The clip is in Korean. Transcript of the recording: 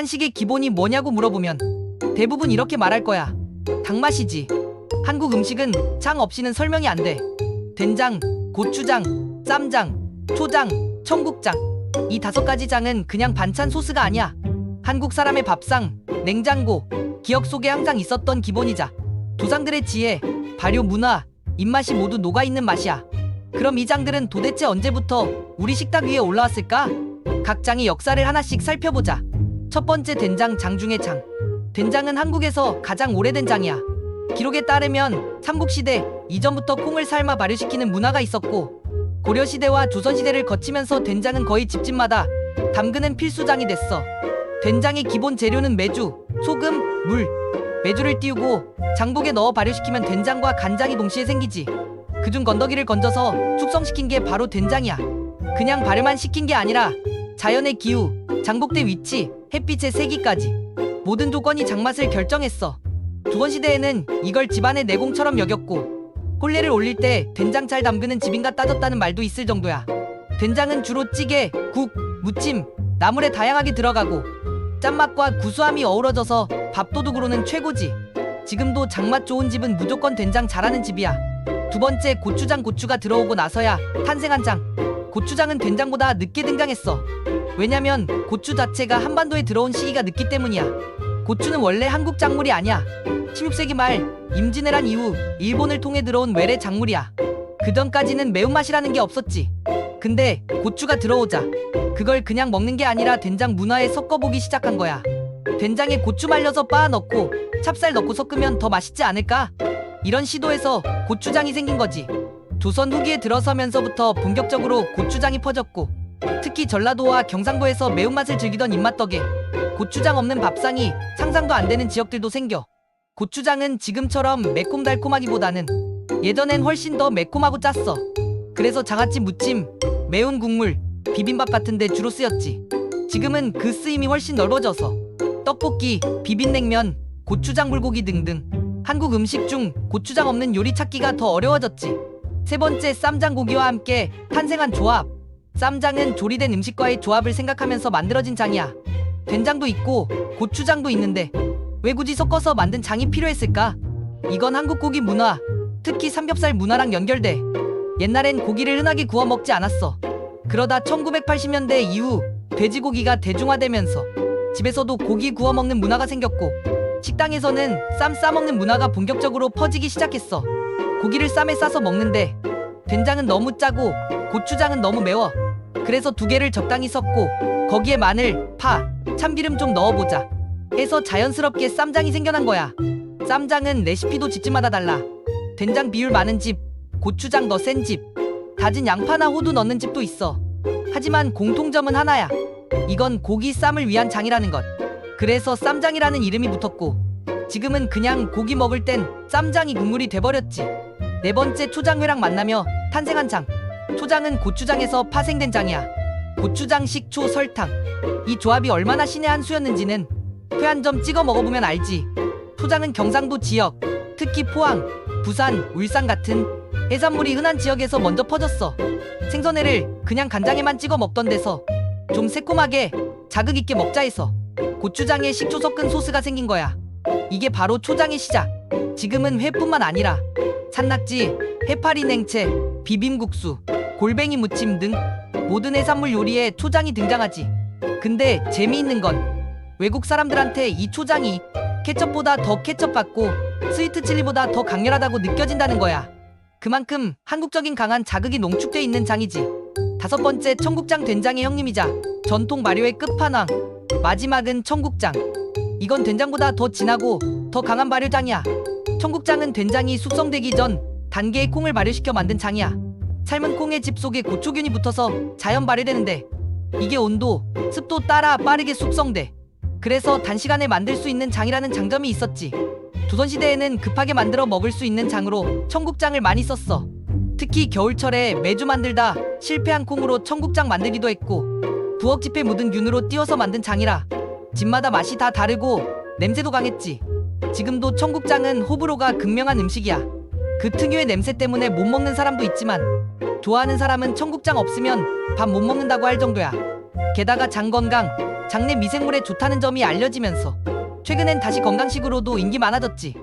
한식의 기본이 뭐냐고 물어보면 대부분 이렇게 말할 거야. 닭맛이지. 한국 음식은 장 없이는 설명이 안 돼. 된장, 고추장, 쌈장, 초장, 청국장. 이 5가지 장은 그냥 반찬 소스가 아니야. 한국 사람의 밥상, 냉장고, 기억 속에 항상 있었던 기본이자 조상들의 지혜, 발효 문화, 입맛이 모두 녹아있는 맛이야. 그럼 이 장들은 도대체 언제부터 우리 식탁 위에 올라왔을까? 각 장의 역사를 하나씩 살펴보자. 첫 번째, 된장 장 중의 장. 된장은 한국에서 가장 오래된 장이야. 기록에 따르면 삼국시대 이전부터 콩을 삶아 발효시키는 문화가 있었고, 고려시대와 조선시대를 거치면서 된장은 거의 집집마다 담그는 필수장이 됐어. 된장의 기본 재료는 메주, 소금, 물. 메주를 띄우고 장복에 넣어 발효시키면 된장과 간장이 동시에 생기지. 그중 건더기를 건져서 숙성시킨 게 바로 된장이야. 그냥 발효만 시킨 게 아니라 자연의 기후, 장복대 위치, 햇빛의 세기까지 모든 조건이 장맛을 결정했어. 조선시대에는 이걸 집안의 내공처럼 여겼고, 혼례를 올릴 때 된장 잘 담그는 집인가 따졌다는 말도 있을 정도야. 된장은 주로 찌개, 국, 무침, 나물에 다양하게 들어가고 짠맛과 구수함이 어우러져서 밥도둑으로는 최고지. 지금도 장맛 좋은 집은 무조건 된장 잘하는 집이야. 두 번째, 고추장. 고추가 들어오고 나서야 탄생한 장. 고추장은 된장보다 늦게 등장했어. 왜냐면 고추 자체가 한반도에 들어온 시기가 늦기 때문이야. 고추는 원래 한국 작물이 아니야. 16세기 말 임진왜란 이후 일본을 통해 들어온 외래 작물이야. 그 전까지는 매운맛이라는 게 없었지. 근데 고추가 들어오자 그걸 그냥 먹는 게 아니라 된장 문화에 섞어보기 시작한 거야. 된장에 고추 말려서 빻아 넣고 찹쌀 넣고 섞으면 더 맛있지 않을까? 이런 시도에서 고추장이 생긴 거지. 조선 후기에 들어서면서부터 본격적으로 고추장이 퍼졌고, 특히 전라도와 경상도에서 매운맛을 즐기던 입맛 덕에 고추장 없는 밥상이 상상도 안 되는 지역들도 생겨. 고추장은 지금처럼 매콤달콤하기보다는 예전엔 훨씬 더 매콤하고 짰어. 그래서 장아찌 무침, 매운 국물, 비빔밥 같은 데 주로 쓰였지. 지금은 그 쓰임이 훨씬 넓어져서 떡볶이, 비빔냉면, 고추장 불고기 등등 한국 음식 중 고추장 없는 요리 찾기가 더 어려워졌지. 세 번째, 쌈장. 고기와 함께 탄생한 조합. 쌈장은 조리된 음식과의 조합을 생각하면서 만들어진 장이야. 된장도 있고 고추장도 있는데 왜 굳이 섞어서 만든 장이 필요했을까? 이건 한국 고기 문화, 특히 삼겹살 문화랑 연결돼. 옛날엔 고기를 흔하게 구워 먹지 않았어. 그러다 1980년대 이후 돼지고기가 대중화되면서 집에서도 고기 구워 먹는 문화가 생겼고, 식당에서는 쌈 싸먹는 문화가 본격적으로 퍼지기 시작했어. 고기를 쌈에 싸서 먹는데 된장은 너무 짜고 고추장은 너무 매워. 그래서 두 개를 적당히 섞고 거기에 마늘, 파, 참기름 좀 넣어보자 해서 자연스럽게 쌈장이 생겨난 거야. 쌈장은 레시피도 집집마다 달라. 된장 비율 많은 집, 고추장 더 센 집, 다진 양파나 호두 넣는 집도 있어. 하지만 공통점은 하나야. 이건 고기 쌈을 위한 장이라는 것. 그래서 쌈장이라는 이름이 붙었고, 지금은 그냥 고기 먹을 땐 쌈장이 국물이 돼버렸지. 네 번째, 초장회랑 만나며 탄생한 장. 초장은 고추장에서 파생된 장이야. 고추장, 식초, 설탕. 이 조합이 얼마나 신의 한 수였는지는 회 한 점 찍어 먹어보면 알지. 초장은 경상도 지역, 특히 포항, 부산, 울산 같은 해산물이 흔한 지역에서 먼저 퍼졌어. 생선회를 그냥 간장에만 찍어 먹던 데서 좀 새콤하게 자극 있게 먹자 해서 고추장에 식초 섞은 소스가 생긴 거야. 이게 바로 초장의 시작. 지금은 회뿐만 아니라 산낙지, 해파리 냉채, 비빔국수, 골뱅이 무침 등 모든 해산물 요리에 초장이 등장하지. 근데 재미있는 건 외국 사람들한테 이 초장이 케첩보다 더 케첩 같고 스위트 칠리보다 더 강렬하다고 느껴진다는 거야. 그만큼 한국적인 강한 자극이 농축돼 있는 장이지. 다섯 번째, 청국장. 된장의 형님이자 전통 발효의 끝판왕. 마지막은 청국장. 이건 된장보다 더 진하고 더 강한 발효장이야. 청국장은 된장이 숙성되기 전 단계의 콩을 발효시켜 만든 장이야. 삶은 콩의 집 속에 고초균이 붙어서 자연 발효되는데 이게 온도, 습도 따라 빠르게 숙성돼. 그래서 단시간에 만들 수 있는 장이라는 장점이 있었지. 조선시대에는 급하게 만들어 먹을 수 있는 장으로 청국장을 많이 썼어. 특히 겨울철에 매주 만들다 실패한 콩으로 청국장 만들기도 했고, 부엌집에 묻은 균으로 띄워서 만든 장이라 집마다 맛이 다 다르고 냄새도 강했지. 지금도 청국장은 호불호가 극명한 음식이야. 그 특유의 냄새 때문에 못 먹는 사람도 있지만 좋아하는 사람은 청국장 없으면 밥 못 먹는다고 할 정도야. 게다가 장 건강, 장내 미생물에 좋다는 점이 알려지면서 최근엔 다시 건강식으로도 인기 많아졌지.